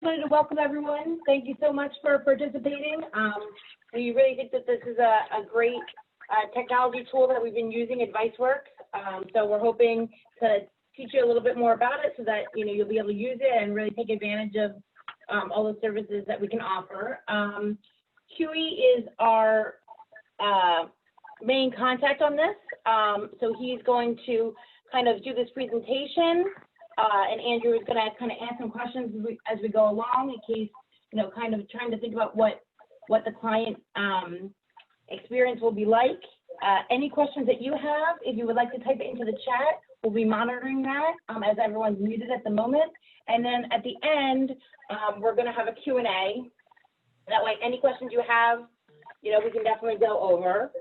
wanted to welcome everyone. Thank you so much for participating. We really think that this is a great technology tool that we've been using, AdviceWorks. So we're hoping to teach you a little bit more about it so that you'll be able to use it and really take advantage of all the services that we can offer. Hieu is our main contact on this. So he's going to kind of do this presentation, and Andrew is going to kind of ask some questions as we go along, in case, kind of trying to think about what the client experience will be like. Any questions that you have, if you would like to type it into the chat, we'll be monitoring that as everyone's muted at the moment. And then at the end, we're going to have a Q&A. That way, any questions you have, we can definitely go over.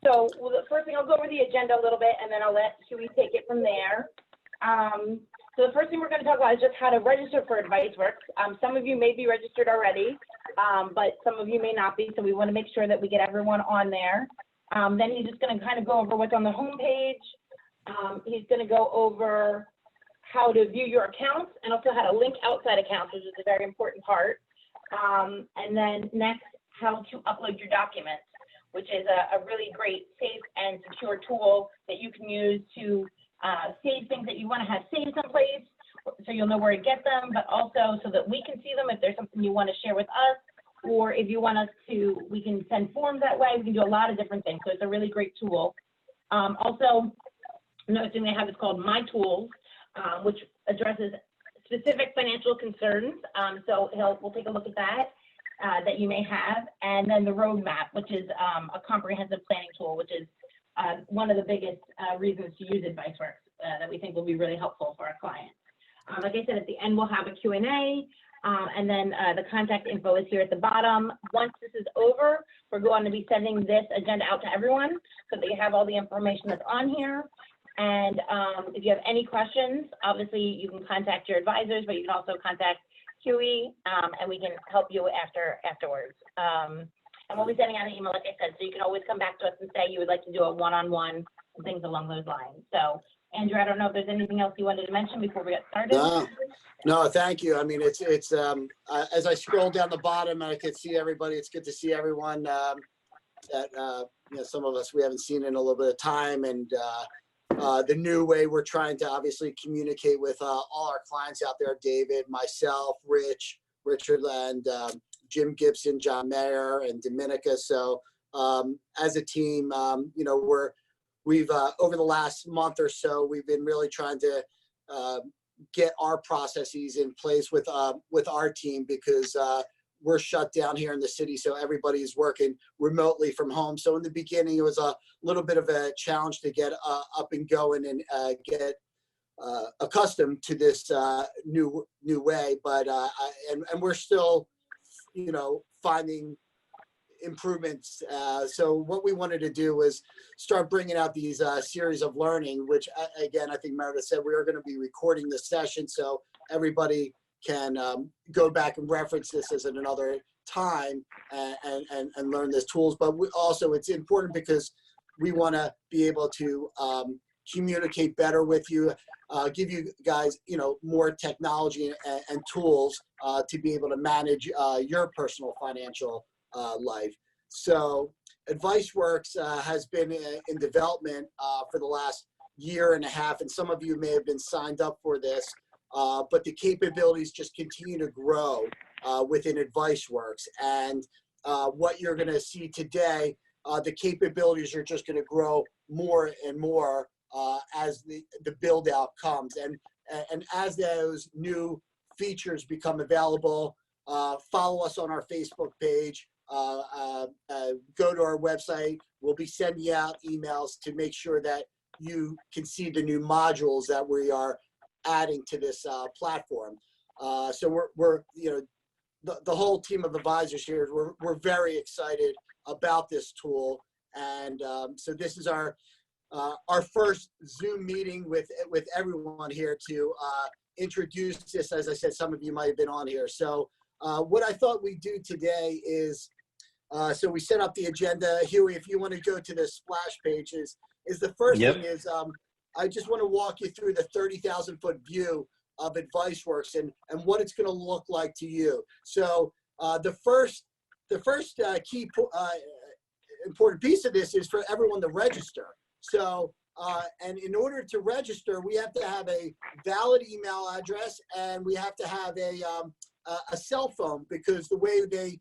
So the first thing, I'll go over the agenda a little bit, and then I'll let Hieu take it from there. So the first thing we're going to talk about is just how to register for AdviceWorks. Some of you may be registered already, but some of you may not be, so we want to make sure that we get everyone on there. Then he's just going to kind of go over what's on the homepage. He's going to go over how to view your accounts and also how to link outside accounts, which is a very important part. And then next, how to upload your documents, which is a really great, safe, and secure tool that you can use to save things that you want to have saved someplace, so you'll know where to get them, but also so that we can see them if there's something you want to share with us, or if you want us to, we can send forms that way. We can do a lot of different things, so it's a really great tool. Also, another thing they have is called My Tools, which addresses specific financial concerns. So we'll take a look at that. That you may have, and then the roadmap, which is a comprehensive planning tool, which is one of the biggest reasons to use AdviceWorks that we think will be really helpful for our clients. Like I said, at the end we'll have a Q&A, and then the contact info is here at the bottom. Once this is over, we're going to be sending this agenda out to everyone so that you have all the information that's on here. And if you have any questions, obviously you can contact your advisors, but you can also contact Hieu, and we can help you afterwards. And we'll be sending out an email, like I said, so you can always come back to us and say you would like to do a one-on-one and things along those lines. So, Andrew, I don't know if there's anything else you wanted to mention before we get started. No, thank you. I mean, it's as I scroll down the bottom, I can see everybody. It's good to see everyone that some of us we haven't seen in a little bit of time, and the new way we're trying to obviously communicate with all our clients out there, David, myself, Richard, and Jim Gibson, John Mayer, and Dominica. So as a team, we've over the last month or so, we've been really trying to get our processes in place with our team, because we're shut down here in the city, so everybody's working remotely from home. So in the beginning, it was a little bit of a challenge to get up and going and get accustomed to this new way. But and we're still, finding improvements. So what we wanted to do was start bringing out these series of learning, which again, I think Meredith said we are going to be recording this session, so everybody can go back and reference this as at another time and learn these tools. But also it's important because we want to be able to communicate better with you, give you guys, more technology and tools to be able to manage your personal financial life. So AdviceWorks has been in development for the last year and a half, and some of you may have been signed up for this, but the capabilities just continue to grow within AdviceWorks. And what you're going to see today, the capabilities are just going to grow more and more as the build out comes. And as those new features become available, follow us on our Facebook page, go to our website. We'll be sending out emails to make sure that you can see the new modules that we are adding to this platform. So we're the whole team of advisors here, we're very excited about this tool. And so this is our first Zoom meeting with everyone here to introduce this. As I said, some of you might have been on here. So what I thought we'd do today is, so we set up the agenda. Hieu, if you want to go to the splash pages, is the first thing is I just want to walk you through the 30,000 foot view of AdviceWorks and what it's going to look like to you. So the first key important piece of this is for everyone to register. So, and in order to register, we have to have a valid email address and we have to have a cell phone, because the way they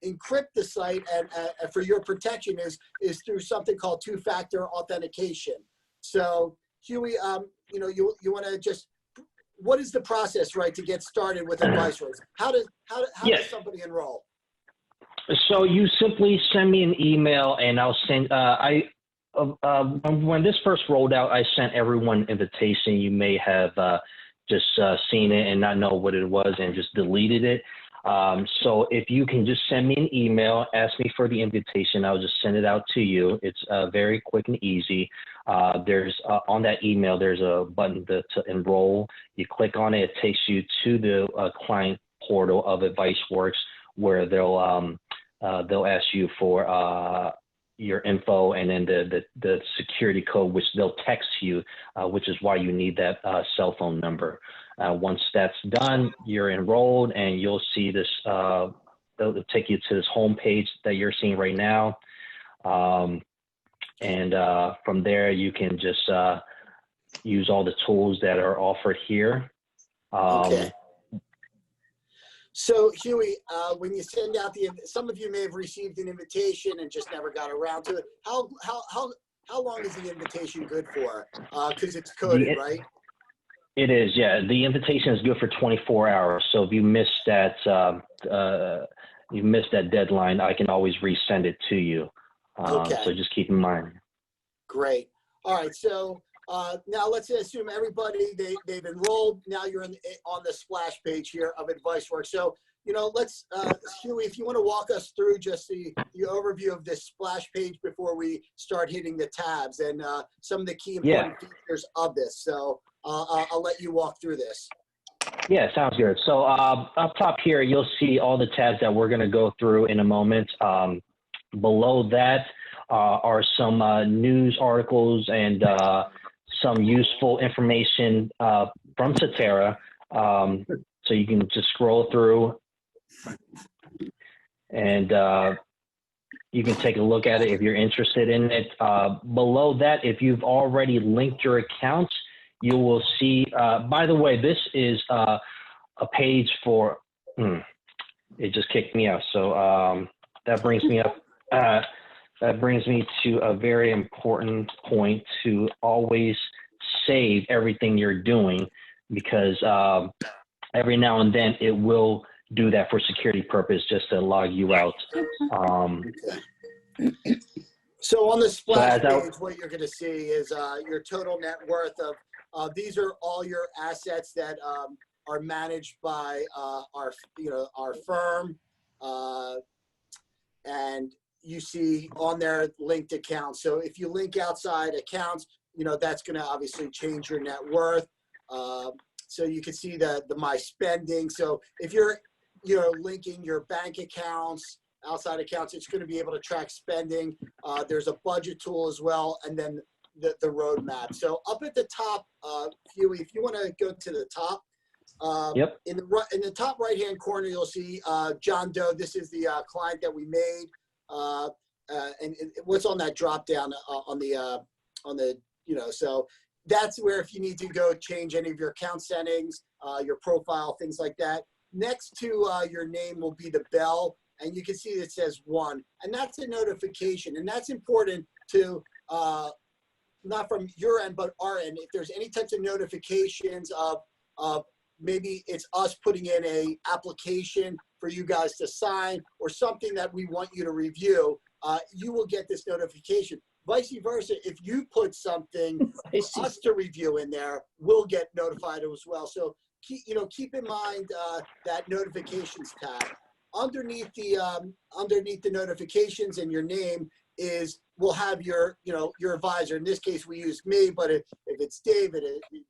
encrypt the site and for your protection is through something called two-factor authentication. So, Huey, you know, you want to just, what is the process, right, to get started with AdviceWorks? How does somebody enroll? So you simply send me an email and I'll send, when this first rolled out, I sent everyone an invitation. You may have just seen it and not know what it was and just deleted it. So if you can just send me an email, ask me for the invitation, I'll just send it out to you. It's very quick and easy. There's on that email, there's a button to enroll. You click on it, it takes you to the client portal of AdviceWorks, where they'll ask you for your info and then the security code, which they'll text you, which is why you need that cell phone number. Once that's done, you're enrolled and you'll see this, they'll take you to this home page that you're seeing right now. And from there, you can just use all the tools that are offered here. Okay. So Huey, when you send out some of you may have received an invitation and just never got around to it. How long is the invitation good for? Because it's coded, right? It is, yeah. The invitation is good for 24 hours. So if you miss that, deadline, I can always resend it to you. Okay. So just keep in mind. Great. All right. So now let's assume everybody, they've enrolled. Now you're on the splash page here of AdviceWorks. So, you know, let's, Huey, if you want to walk us through just the overview of this splash page before we start hitting the tabs and some of the key important features of this. So I'll let you walk through this. Yeah, sounds good. So up top here, you'll see all the tabs that we're going to go through in a moment. Below that are some news articles and some useful information from Cetera. So you can just scroll through and you can take a look at it if you're interested in it. Below that, if you've already linked your account, you will see, by the way, this is a page for, it just kicked me out. So that brings me up. That brings me to a very important point to always save everything you're doing, because every now and then it will do that for security purpose, just to log you out. So on the splash page, what you're going to see is your total net worth of, these are all your assets that are managed by our firm, and you see on their linked accounts. So if you link outside accounts, you know, that's going to obviously change your net worth. So you can see the my spending. So if you're linking your bank accounts, outside accounts, it's going to be able to track spending. There's a budget tool as well, and then the roadmap. So up at the top, Huey, if you want to go to the top, in the top right-hand corner, you'll see John Doe. This is the client that we made. And what's on that drop down on the so that's where if you need to go change any of your account settings, your profile, things like that. Next to your name will be the bell, and you can see it says 1, and that's a notification, and that's important to not from your end but our end. If there's any types of notifications of maybe it's us putting in a application for you guys to sign or something that we want you to review, you will get this notification. Vice versa, if you put something for us to review in there, we'll get notified as well. So keep in mind that notifications tab. Underneath the notifications and your name we'll have your advisor. In this case, we use me, but if it's David,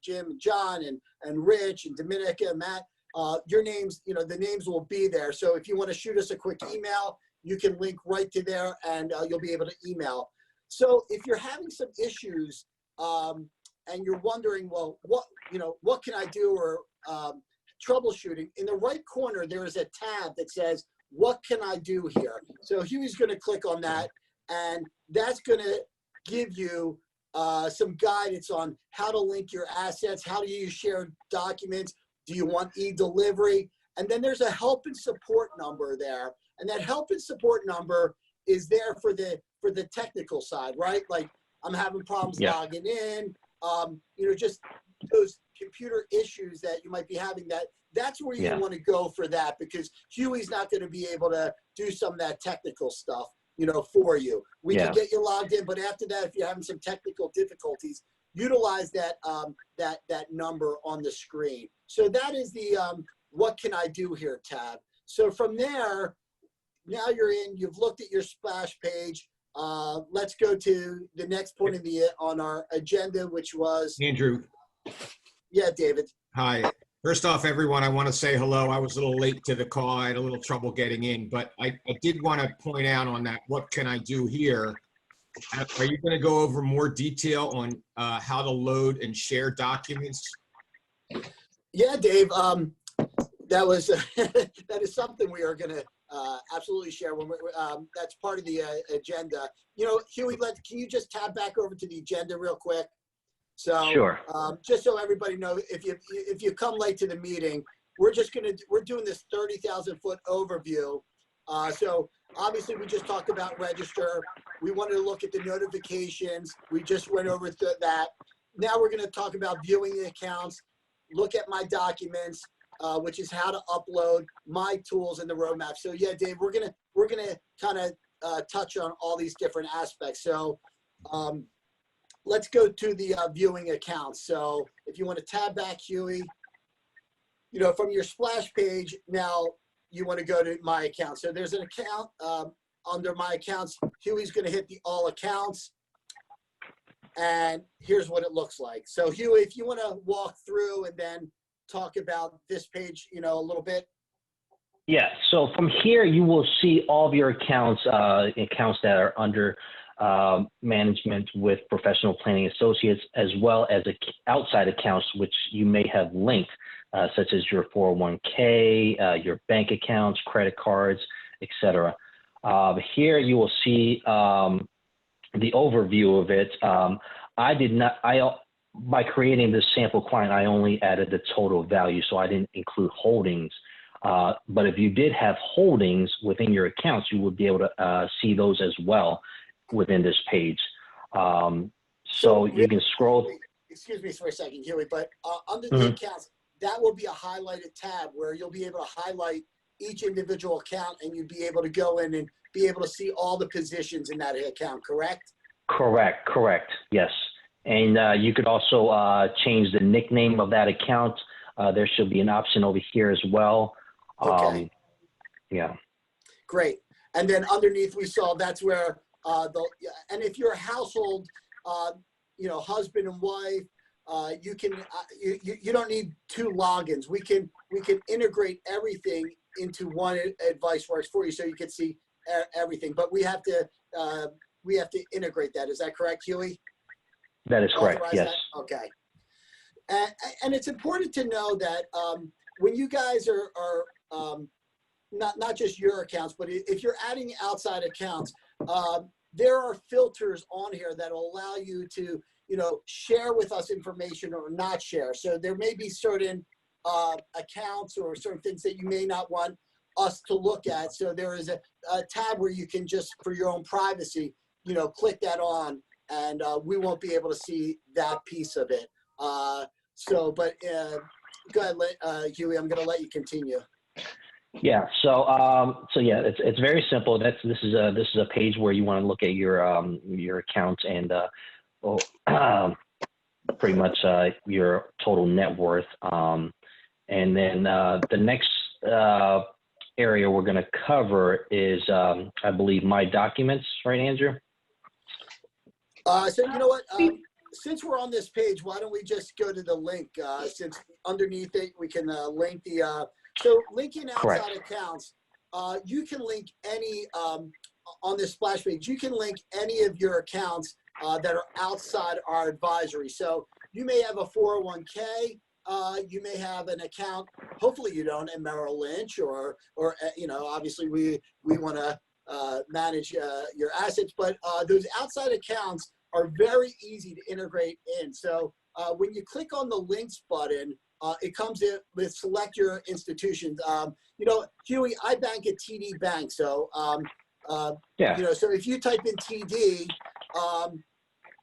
Jim, and John, and Rich, and Dominica, and Matt, your names, the names will be there. So if you want to shoot us a quick email, you can link right to there, and you'll be able to email. So if you're having some issues and you're wondering, well, what can I do, or troubleshooting, in the right corner, there is a tab that says, what can I do here? So Huey's going to click on that, and that's going to give you some guidance on how to link your assets, how do you share documents, do you want e-delivery? And then there's a help and support number there. And that help and support number is there for the technical side, right? Like, I'm having problems logging in, just those computer issues that you might be having, that's where you want to go for that, because Huey's not going to be able to do some of that technical stuff, for you. We can get you logged in, but after that, if you're having some technical difficulties, utilize that that number on the screen. So that is the what can I do here tab. So from there, now you're in, you've looked at your splash page. Let's go to the next point on our agenda, which was Andrew. Yeah, David. Hi. First off, everyone, I want to say hello. I was a little late to the call. I had a little trouble getting in, but I did want to point out on that, what can I do here? Are you going to go over more detail on how to load and share documents? Yeah, Dave. That was that is something we are going to absolutely share. When that's part of the agenda. Huey, can you just tab back over to the agenda real quick? So sure. Just so everybody knows, if you come late to the meeting, we're doing this 30,000 foot overview. So obviously we just talked about register. We wanted to look at the notifications. We just went over that. Now we're going to talk about viewing the accounts, look at my documents, which is how to upload my tools in the roadmap. So yeah, Dave, we're gonna kind of touch on all these different aspects. So let's go to the viewing accounts. So if you want to tab back, Huey, from your splash page, now you want to go to my account. So there's an account under my accounts. Huey's going to hit the all accounts. And here's what it looks like. So Huey, if you want to walk through and then talk about this page, a little bit. Yeah, so from here, you will see all of your accounts that are under management with Professional Planning Associates, as well as outside accounts which you may have linked, such as your 401k, your bank accounts, credit cards, etc. Here you will see the overview of it. By creating this sample client, I only added the total value, so I didn't include holdings. But if you did have holdings within your accounts, you would be able to see those as well within this page. So you can scroll. Excuse me for a second, Huey, but under the accounts, that will be a highlighted tab where you'll be able to highlight each individual account, and you'd be able to go in and be able to see all the positions in that account, correct? Correct, yes. And you could also change the nickname of that account. There should be an option over here as well. Okay. Yeah. Great. And then underneath we saw that's where and if you're a household, husband and wife, you can you don't need two logins. We can integrate everything into one AdviceWorks for you, so you can see everything. But we have to integrate that. Is that correct, Huey? That is correct. Yes. That? Okay. And it's important to know that when you guys are not just your accounts, but if you're adding outside accounts, there are filters on here that will allow you to, share with us information or not share. So there may be certain accounts or certain things that you may not want us to look at. So there is a tab where you can just, for your own privacy, click that on, and we won't be able to see that piece of it. Go ahead, Huey, I'm going to let you continue. Yeah. So yeah, it's very simple. This is a page where you want to look at your account and pretty much your total net worth. And then the next area we're going to cover is I believe my documents, right, Andrew? So you know what? Since we're on this page, why don't we just go to the link? Since underneath it we can link the. So linking outside accounts, you can link any on this splash page. You can link any of your accounts that are outside our advisory. So you may have a 401k, you may have an account, hopefully you don't, at Merrill Lynch, or obviously we want to manage your assets, but those outside accounts are very easy to integrate in. So when you click on the links button, it comes in with select your institutions. Huey, I bank at TD Bank. So, so if you type in TD,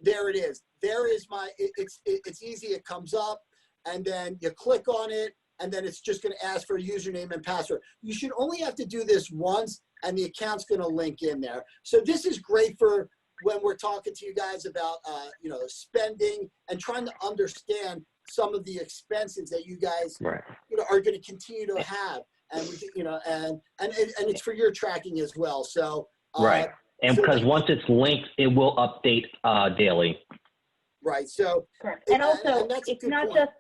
there it is. There is it's easy. It comes up, and then you click on it, and then it's just going to ask for a username and password. You should only have to do this once, and the account's going to link in there. So this is great for when we're talking to you guys about, spending and trying to understand some of the expenses that you guys, are going to continue to have, and it's for your tracking as well. So and because once it's linked, it will update daily. Right. So correct. And also, it's not just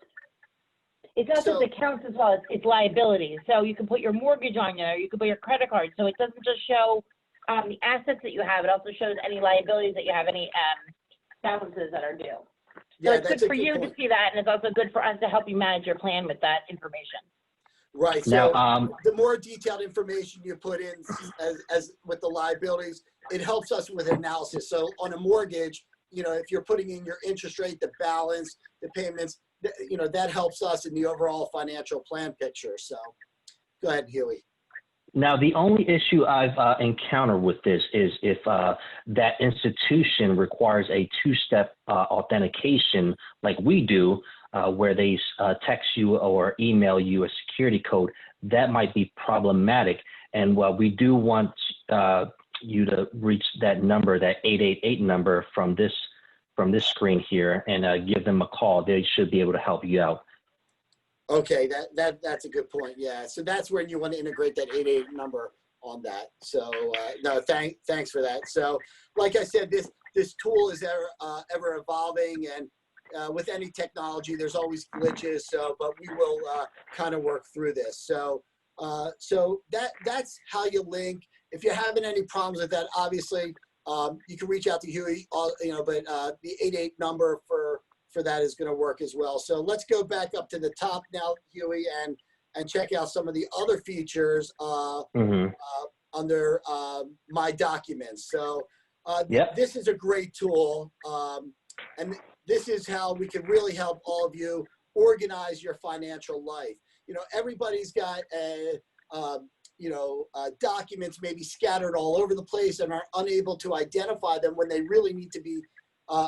accounts as well. It's liabilities. So you can put your mortgage on there. You can put your credit card. So it doesn't just show the assets that you have. It also shows any liabilities that you have, any balances that are due. So it's good for you to see that, and it's also good for us to help you manage your plan with that information. Right. So the more detailed information you put in, as with the liabilities, it helps us with analysis. So on a mortgage, if you're putting in your interest rate, the balance, the payments, that helps us in the overall financial plan picture. So go ahead, Huey. Now, the only issue I've encountered with this is if that institution requires a two-step authentication like we do, where they text you or email you a security code, that might be problematic. And while we do want you to reach that number, that 888 number from this screen here, and give them a call, they should be able to help you out. Okay, that's a good point. Yeah, so that's where you want to integrate that 88 number on that. So no, thanks for that. So like I said, this tool is ever evolving, and with any technology, there's always glitches. So, but we will kind of work through this. So that's how you link. If you're having any problems with that, obviously you can reach out to Huey. But the 88 number for that is going to work as well. So let's go back up to the top now, Huey, and check out some of the other features under My Documents. So this is a great tool, and this is how we can really help all of you organize your financial life. Everybody's got documents maybe scattered all over the place and are unable to identify them when they really need to be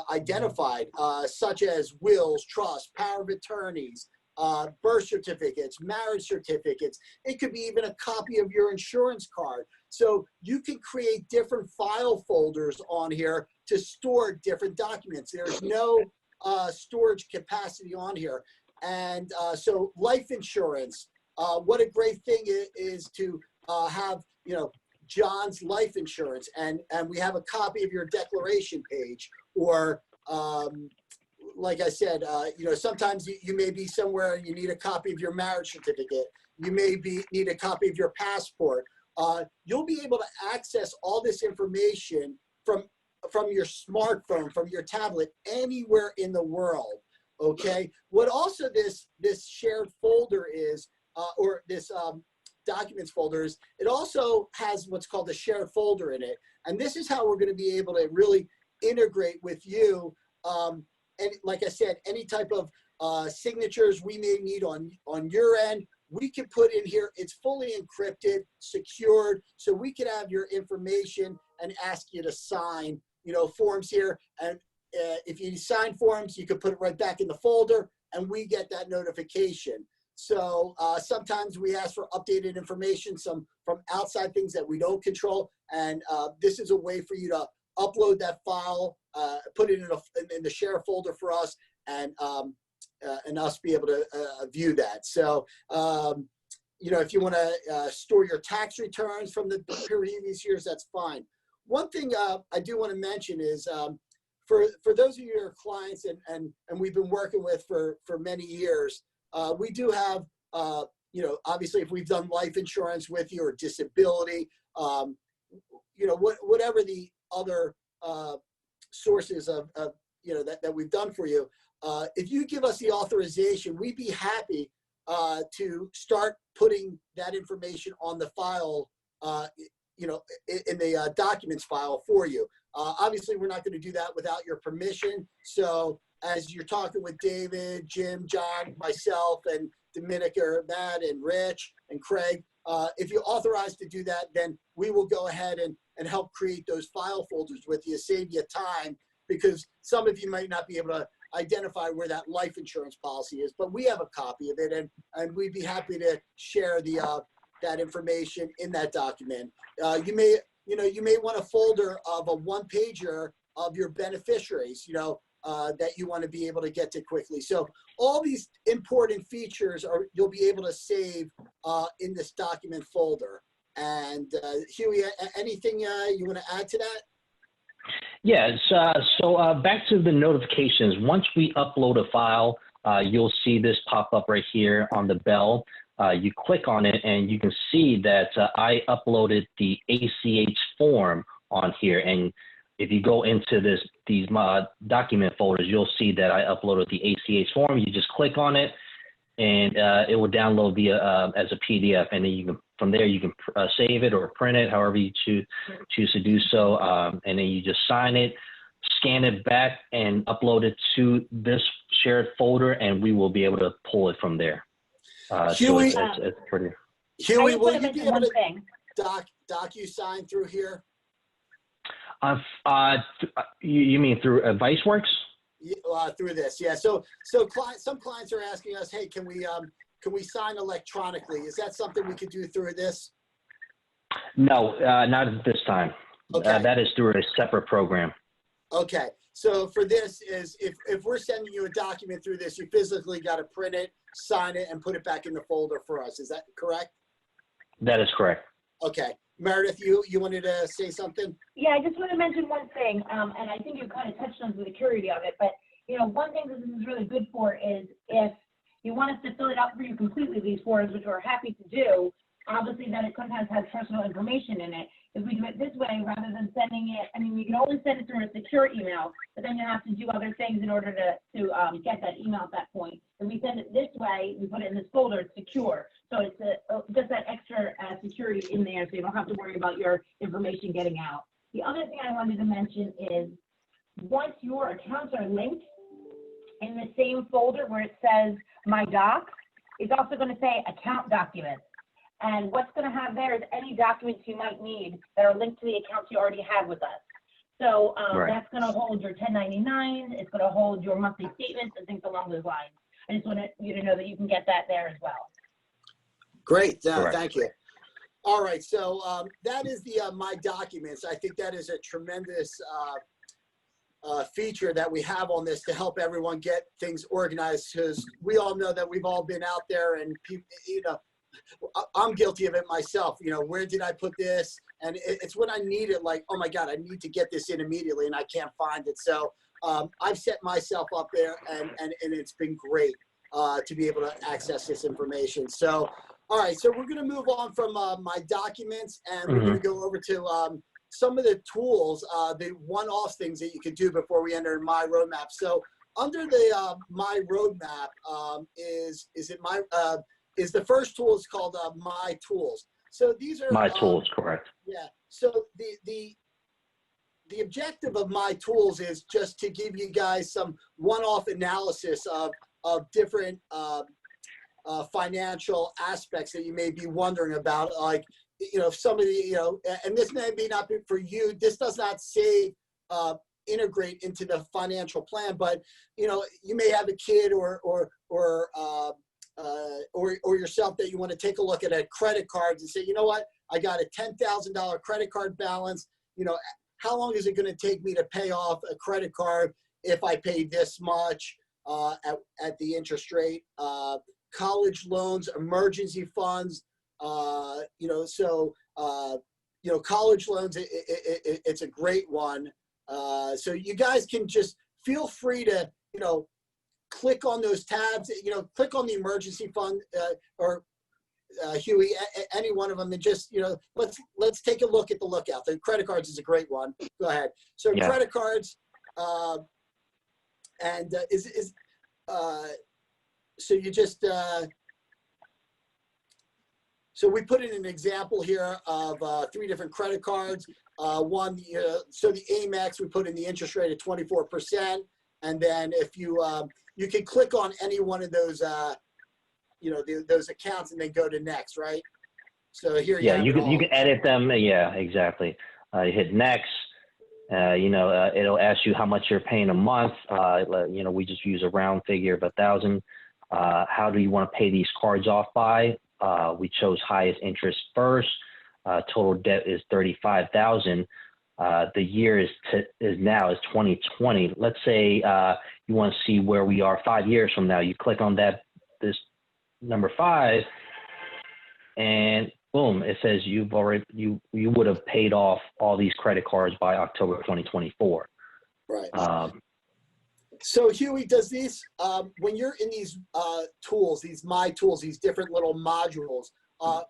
identified, such as wills, trusts, power of attorneys, birth certificates, marriage certificates. It could be even a copy of your insurance card. So you can create different file folders on here to store different documents. There's no storage capacity on here. And so life insurance, what a great thing it is to have, John's life insurance, and we have a copy of your declaration page, or like I said, sometimes you may be somewhere and you need a copy of your marriage certificate. You may need a copy of your passport. You'll be able to access all this information from your smartphone, from your tablet, anywhere in the world. Okay. What also this shared folder is, or this documents folders, it also has what's called a shared folder in it. And this is how we're going to be able to really integrate with you. And like I said, any type of signatures we may need on your end, we can put in here. It's fully encrypted, secured, so we can have your information and ask you to sign, forms here. And if you sign forms, you can put it right back in the folder, and we get that notification. So sometimes we ask for updated information, some from outside things that we don't control. And this is a way for you to upload that file, put it in the share folder for us, and us be able to view that. So, if you want to store your tax returns from the previous years, that's fine. One thing I do want to mention is for those of you who are clients and we've been working with for many years, we do have, obviously if we've done life insurance with you or disability, whatever the other sources of that we've done for you, if you give us the authorization, we'd be happy to start putting that information on the file, in the documents file for you. Obviously, we're not going to do that without your permission. So as you're talking with David, Jim, John, myself, and Dominica, Matt, and Rich, and Craig, if you're authorized to do that, then we will go ahead and help create those file folders with you, save you time, because some of you might not be able to identify where that life insurance policy is, but we have a copy of it, and we'd be happy to share that information in that document. You may want a folder of a one-pager of your beneficiaries, that you want to be able to get to quickly. So all these important features you'll be able to save in this document folder. And Huey, anything you want to add to that? Yes. So back to the notifications. Once we upload a file, you'll see this pop up right here on the bell. You click on it and you can see that I uploaded the ACH form on here. And if you go into these document folders, you'll see that I uploaded the ACH form. You just click on it and it will download as a PDF. And then from there, you can save it or print it, however you choose to do so. And then you just sign it, scan it back, and upload it to this shared folder, and we will be able to pull it from there. Huey, so it's pretty. Huey, will you be able to DocuSign through here? You mean through AdviceWorks? Through this, yeah. So some clients are asking us, hey, can we sign electronically? Is that something we could do through this? No, not at this time. Okay. That is through a separate program. Okay. So for this is, if we're sending you a document through this, you physically got to print it, sign it, and put it back in the folder for us. Is that correct? That is correct. Okay. Meredith, you wanted to say something? Yeah, I just want to mention one thing, and I think you kind of touched on the security of it, but one thing that this is really good for is if you want us to fill it out for you completely, these forms, which we're happy to do, obviously that it sometimes has personal information in it. If we do it this way, rather than sending it, you can always send it through a secure email, but then you have to do other things in order to get that email at that point. If we send it this way, we put it in this folder, it's secure. So it's just that extra security in there, so you don't have to worry about your information getting out. The other thing I wanted to mention is once your accounts are linked in the same folder where it says My Docs, it's also going to say Account Documents. And what's going to have there is any documents you might need that are linked to the accounts you already have with us. So Right. That's going to hold your 1099, it's going to hold your monthly statements and things along those lines. I just want you to know that you can get that there as well. Great. Thank you. All right. So that is the My Documents. I think that is a tremendous feature that we have on this to help everyone get things organized, because we all know that we've all been out there and people, I'm guilty of it myself. Where did I put this? And it's when I need it, like, oh my God, I need to get this in immediately and I can't find it. So I've set myself up there and it's been great to be able to access this information. So, all right, so we're going to move on from My Documents, and we're going to go over to some of the tools, the one-off things that you could do before we enter My Roadmap. So under the My Roadmap is the first tool is called My Tools. So these are My Tools, correct. Yeah. So the objective of My Tools is just to give you guys some one-off analysis of different financial aspects that you may be wondering about, like, if somebody, and this may be not be for you, this does not say integrate into the financial plan, but you may have a kid or yourself that you want to take a look at a credit card and say, you know what, I got a $10,000 credit card balance. How long is it going to take me to pay off a credit card if I pay this much at the interest rate? College loans, emergency funds, college loans, it's a great one. So you guys can just feel free to, click on those tabs, click on the emergency fund or Huey, any one of them, and just, let's take a look at the lookout. The credit cards is a great one. Go ahead. So yeah. Credit cards, and so you just, so we put in an example here of 3 different credit cards. One, so the Amex, we put in the interest rate at 24%. And then if you, you can click on any one of those, you know, those accounts and then go to next, right? So here you can edit them. Yeah, exactly. You hit next. You know, it'll ask you how much you're paying a month. You know, we just use a round figure of 1,000. How do you want to pay these cards off by? We chose highest interest first. Total debt is 35,000. The year is now 2020. Let's say you want to see where we are 5 years from now. You click on this number 5, and boom, it says you would have paid off all these credit cards by October 2024. Right. So Huey, does these, when you're in these tools, these My Tools, these different little modules,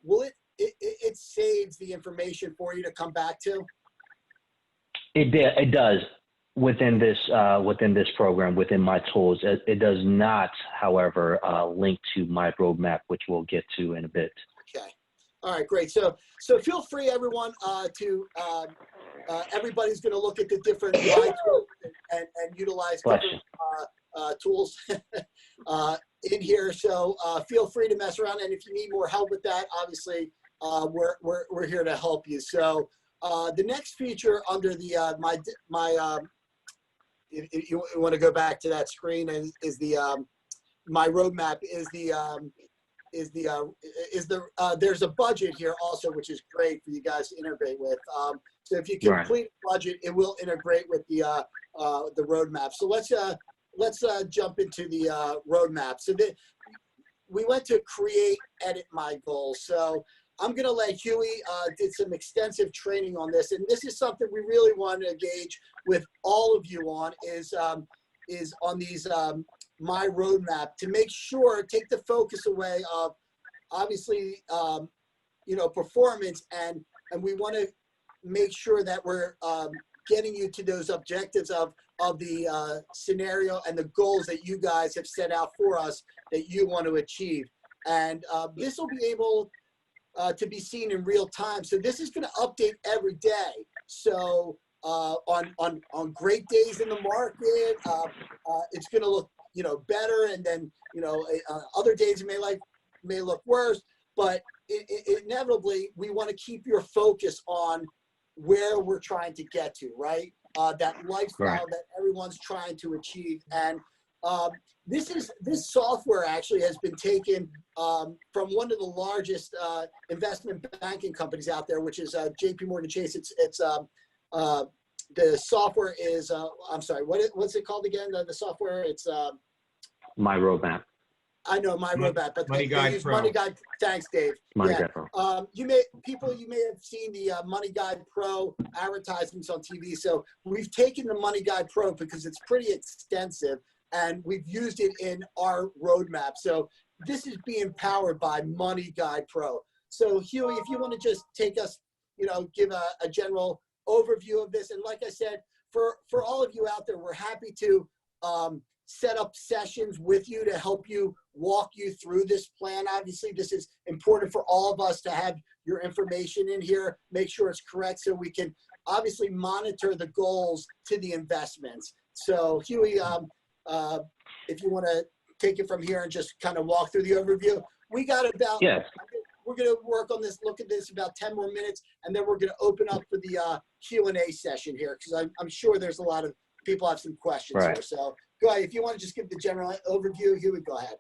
will it saves the information for you to come back to? It does within this program, within My Tools. It does not, however, link to my roadmap, which we'll get to in a bit. Okay. All right, great. So feel free, everyone, to everybody's going to look at the different My Tools and utilize different tools in here. So feel free to mess around, and if you need more help with that, obviously we're here to help you. So the next feature under the if you want to go back to that screen, is the My Roadmap there's a budget here also, which is great for you guys to integrate with. So if you complete a budget, it will integrate with the roadmap. So let's jump into the roadmap. So we went to create, edit my goals. So I'm going to let Huey did some extensive training on this, and this is something we really want to engage with all of you on is on these My Roadmap, to make sure, take the focus away of obviously you know, performance, and we want to make sure that we're getting you to those objectives of the scenario and the goals that you guys have set out for us that you want to achieve. And this will be able to be seen in real time. So this is going to update every day. So on great days in the market, it's going to look, you know, better, and then, you know, other days it may look worse. But inevitably, we want to keep your focus on where we're trying to get to, right? That lifestyle that everyone's trying to achieve. And this software actually has been taken from one of the largest investment banking companies out there, which is JP Morgan Chase. It's the software is I'm sorry, what's it called again? The software, it's My Roadmap. I know My Roadmap, but Money Guide Pro. Money Guide. Thanks, Dave. Money Guide Pro. You may have seen the Money Guide Pro advertisements on TV. So we've taken the Money Guide Pro because it's pretty extensive, and we've used it in our roadmap. So this is being powered by Money Guide Pro. So Huey, if you want to just take us, you know, give a general overview of this. And like I said, for all of you out there, we're happy to set up sessions with you to help you walk you through this plan. Obviously, this is important for all of us to have your information in here, make sure it's correct, so we can obviously monitor the goals to the investments. So Huey, if you want to take it from here and just kind of walk through the overview. We got about, we're going to work on this, look at this about 10 more minutes, and then we're going to open up for the Q&A session here, because I'm sure there's a lot of people have some questions here. So go ahead. If you want to just give the general overview, Huey, go ahead.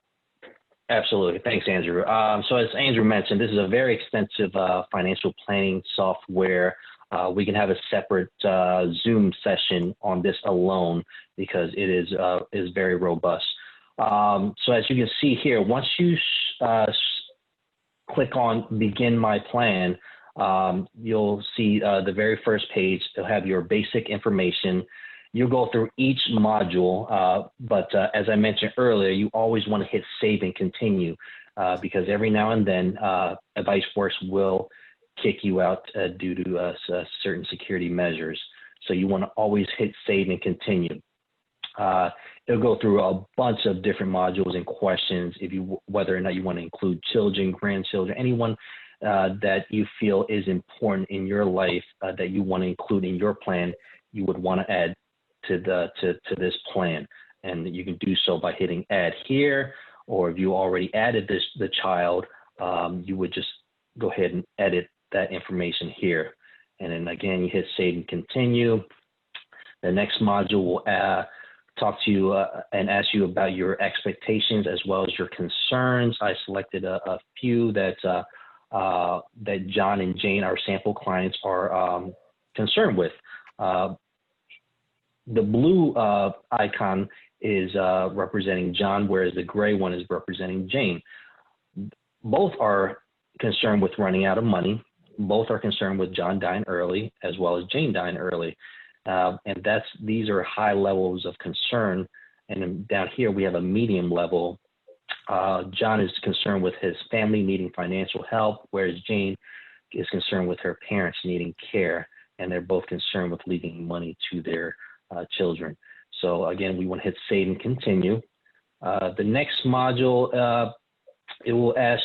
Absolutely. Thanks, Andrew. So as Andrew mentioned, this is a very extensive financial planning software. We can have a separate Zoom session on this alone because it is very robust. So as you can see here, once you click on Begin My Plan, you'll see the very first page. It'll have your basic information. You'll go through each module, but as I mentioned earlier, you always want to hit Save and Continue because every now and then AdviceWorks will kick you out due to certain security measures. So you want to always hit Save and Continue. it'll go through a bunch of different modules and questions whether or not you want to include children, grandchildren, anyone that you feel is important in your life that you want to include in your plan, you would want to add to this plan. And you can do so by hitting add here, or if you already added the child, you would just go ahead and edit that information here. And then again, you hit save and continue. The next module will talk to you and ask you about your expectations as well as your concerns. I selected a few that John and Jane, our sample clients, are concerned with. The blue icon is representing John, whereas the gray one is representing Jane. Both are concerned with running out of money. Both are concerned with John dying early as well as Jane dying early. And these are high levels of concern. And then down here, we have a medium level. John is concerned with his family needing financial help, whereas Jane is concerned with her parents needing care. And they're both concerned with leaving money to their children. So again, we want to hit save and continue. The next module, it will ask,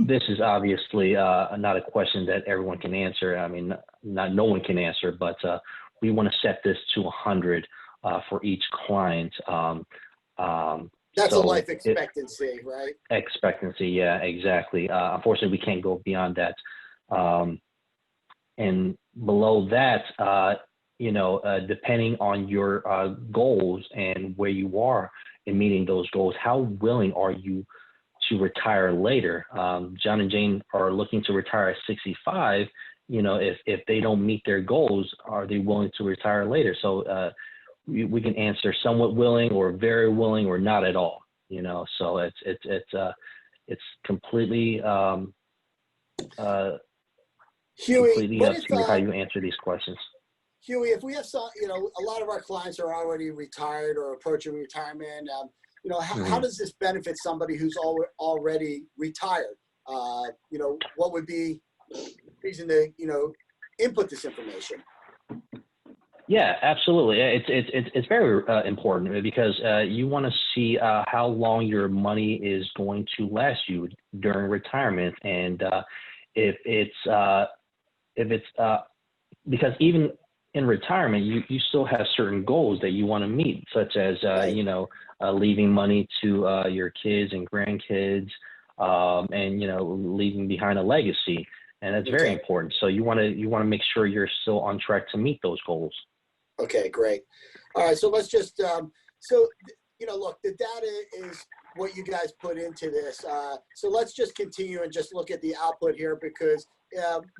this is obviously not a question that everyone can answer. I mean, no one can answer, but we want to set this to 100 for each client. That's a life expectancy, right? Expectancy, yeah, exactly. Unfortunately, we can't go beyond that. And below that, depending on your goals and where you are in meeting those goals, how willing are you to retire later? John and Jane are looking to retire at 65. If they don't meet their goals, are they willing to retire later? So we can answer somewhat willing or very willing or not at all. So it's completely completely up to you how you answer these questions. Huey, if we have some, a lot of our clients are already retired or approaching retirement. How does this benefit somebody who's already retired? What would be the reason to, input this information? Yeah, absolutely. It's very important because you want to see how long your money is going to last you during retirement, and if it's because even in retirement, you still have certain goals that you want to meet, such as leaving money to your kids and grandkids, and leaving behind a legacy, and that's very important. So you want to make sure you're still on track to meet those goals. Okay, great. All right, so let's just look, the data is what you guys put into this. So let's just continue and just look at the output here, because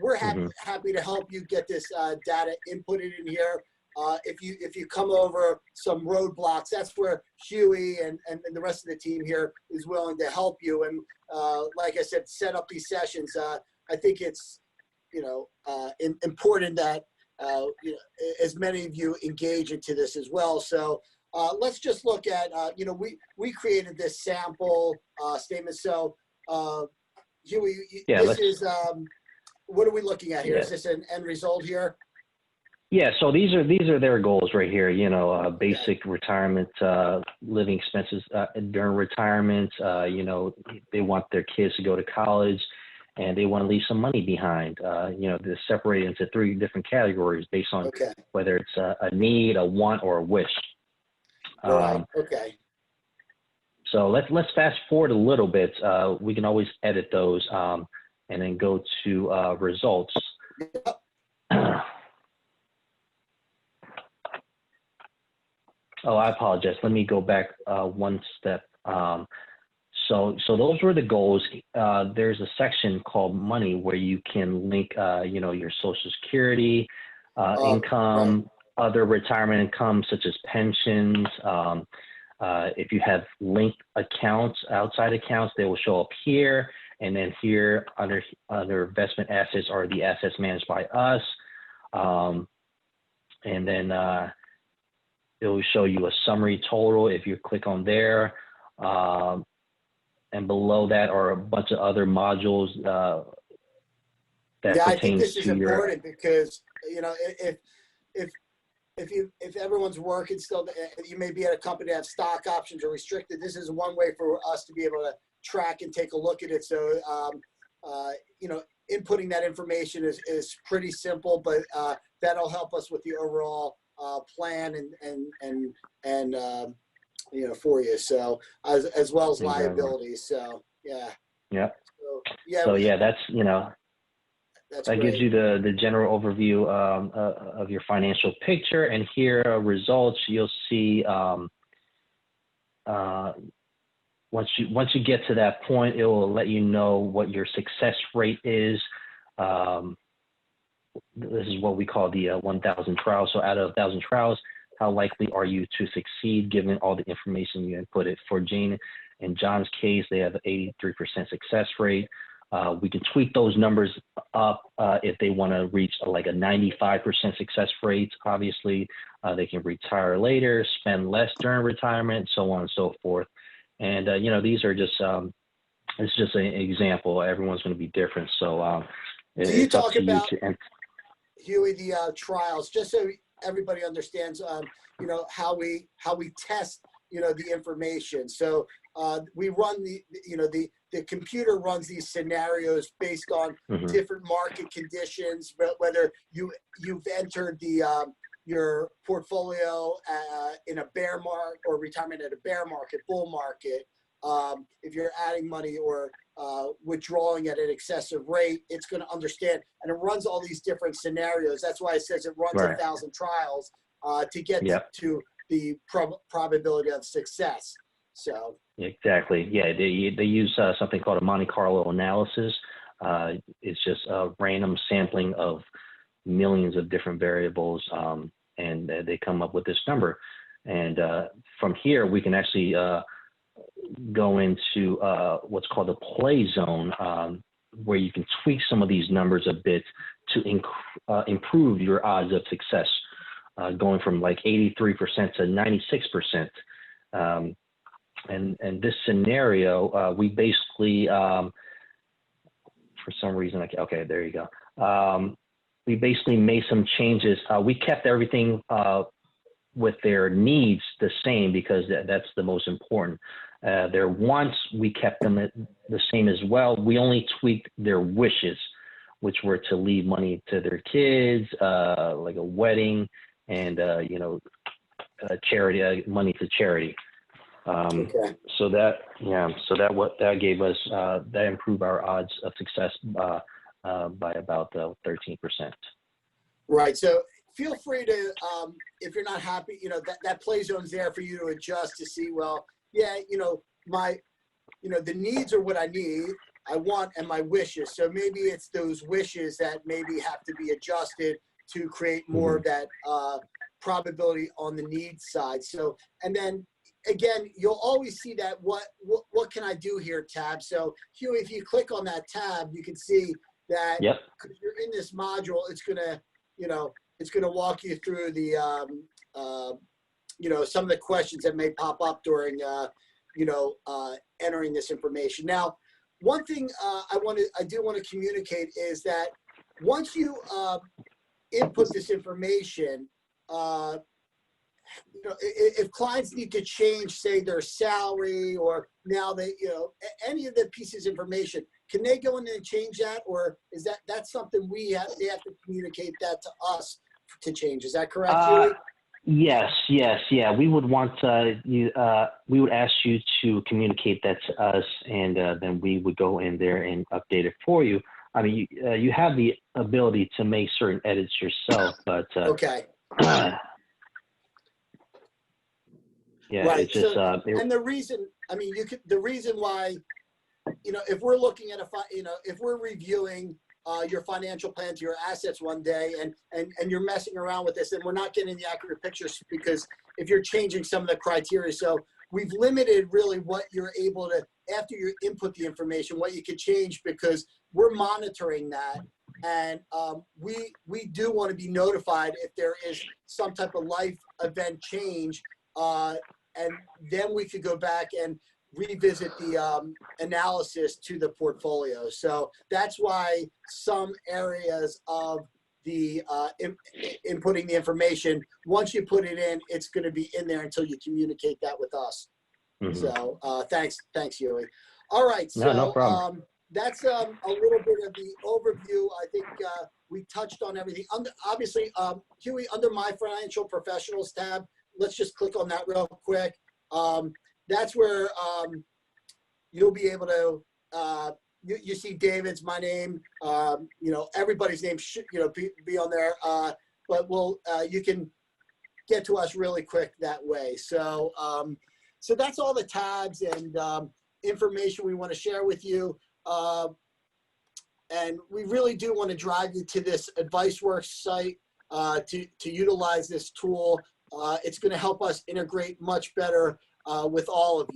we're happy to help you get this data inputted in here. If you come over some roadblocks, that's where Huey and the rest of the team here is willing to help you. And like I said, set up these sessions. I think it's important that as many of you engage into this as well. So let's just look at we created this sample statement. So Huey, this is what are we looking at here? Is this an end result here? Yeah, so these are their goals right here. Basic retirement, living expenses during retirement. They want their kids to go to college, and they want to leave some money behind. They're separated into 3 different categories based on whether it's a need, a want, or a wish. Right. Okay. So let's fast forward a little bit. We can always edit those and then go to results. Yep. Oh, I apologize. Let me go back one step. So those were the goals. There's a section called money where you can link, your Social Security, income, other retirement income such as pensions. If you have linked accounts, outside accounts, they will show up here. And then here under investment assets are the assets managed by us. And then it will show you a summary total if you click on there. And below that are a bunch of other modules that pertains to your. I think this is important because, if if everyone's working still, you may be at a company that have stock options or restricted. This is one way for us to be able to track and take a look at it. So, you know, inputting that information is pretty simple, but that'll help us with the overall plan and you know, for you. So as well as liabilities. So yeah. Yeah. So yeah, that's, you know, that's that great. gives you the general overview of your financial picture. And here are results. You'll see once you get to that point, it will let you know what your success rate is. This is what we call the 1,000 trials. So out of 1,000 trials, how likely are you to succeed given all the information you inputted? For Jane and John's case, they have an 83% success rate. We can tweak those numbers up if they want to reach like a 95% success rate. Obviously, they can retire later, spend less during retirement, so on and so forth. And you know, these are just it's just an example. Everyone's going to be different. So Do you it's up talk to you about, to. Huey, the trials, just so everybody understands, you know, how we test, you know, the information. So we run the computer runs these scenarios based on different market conditions, but whether you've entered your portfolio in a bear market or retirement at a bear market, bull market, if you're adding money or withdrawing at an excessive rate, it's going to understand, and it runs all these different scenarios. That's why it says it runs 1,000 trials to get to the probability of success. So Exactly. Yeah, they use something called a Monte Carlo analysis. It's just a random sampling of millions of different variables, and they come up with this number. And from here, we can actually go into what's called the play zone, where you can tweak some of these numbers a bit to improve your odds of success, going from like 83% to 96%. And this scenario, we basically, for some reason, okay, there you go. We basically made some changes. We kept everything with their needs the same because that's the most important. Their wants, we kept them the same as well. We only tweaked their wishes, which were to leave money to their kids, like a wedding, and you know, charity, money to charity. okay. So that gave us that improved our odds of success by about 13%. Right. So feel free to, if you're not happy, you know, that play zone's there for you to adjust to see, well, yeah, you know, the needs are what I need, I want, and my wishes. So maybe it's those wishes that maybe have to be adjusted to create more of that probability on the needs side. So, and then again, you'll always see that what can I do here tab. So Huey, if you click on that tab, you can see that because you're in this module, it's gonna, you know, it's gonna walk you through the you know, some of the questions that may pop up during you know, entering this information. Now, one thing I do want to communicate is that once you input this information, you know, if clients need to change, say, their salary, or now they, you know, any of the pieces of information, can they go in and change that, or is that's something they have to communicate that to us to change? Is that correct, Huey? Yes. Yeah. We would want we would ask you to communicate that to us, and then we would go in there and update it for you. I mean, you have the ability to make certain edits yourself, but okay. Yeah, right. It's just, so, and the reason, I mean, the reason why, you know, if we're looking at if we're reviewing your financial plans, your assets one day, and you're messing around with this, and we're not getting the accurate pictures because if you're changing some of the criteria. So we've limited really what you're able to, after you input the information, what you could change, because we're monitoring that. And we do want to be notified if there is some type of life event change, and then we could go back and revisit the analysis to the portfolio. So that's why some areas of the inputting the information. Once you put it in, it's going to be in there until you communicate that with us. Mhm. So thanks, Huey. All right, so No problem. that's a little bit of the overview. I think we touched on everything. Obviously, Huey, under my financial professionals tab, let's just click on that real quick. That's where you'll be able to, you see David's, my name, everybody's name should, be on there. But you can get to us really quick that way. So, so that's all the tabs and information we want to share with you. And we really do want to drive you to this AdviceWorks site to utilize this tool. It's going to help us integrate much better with all of you.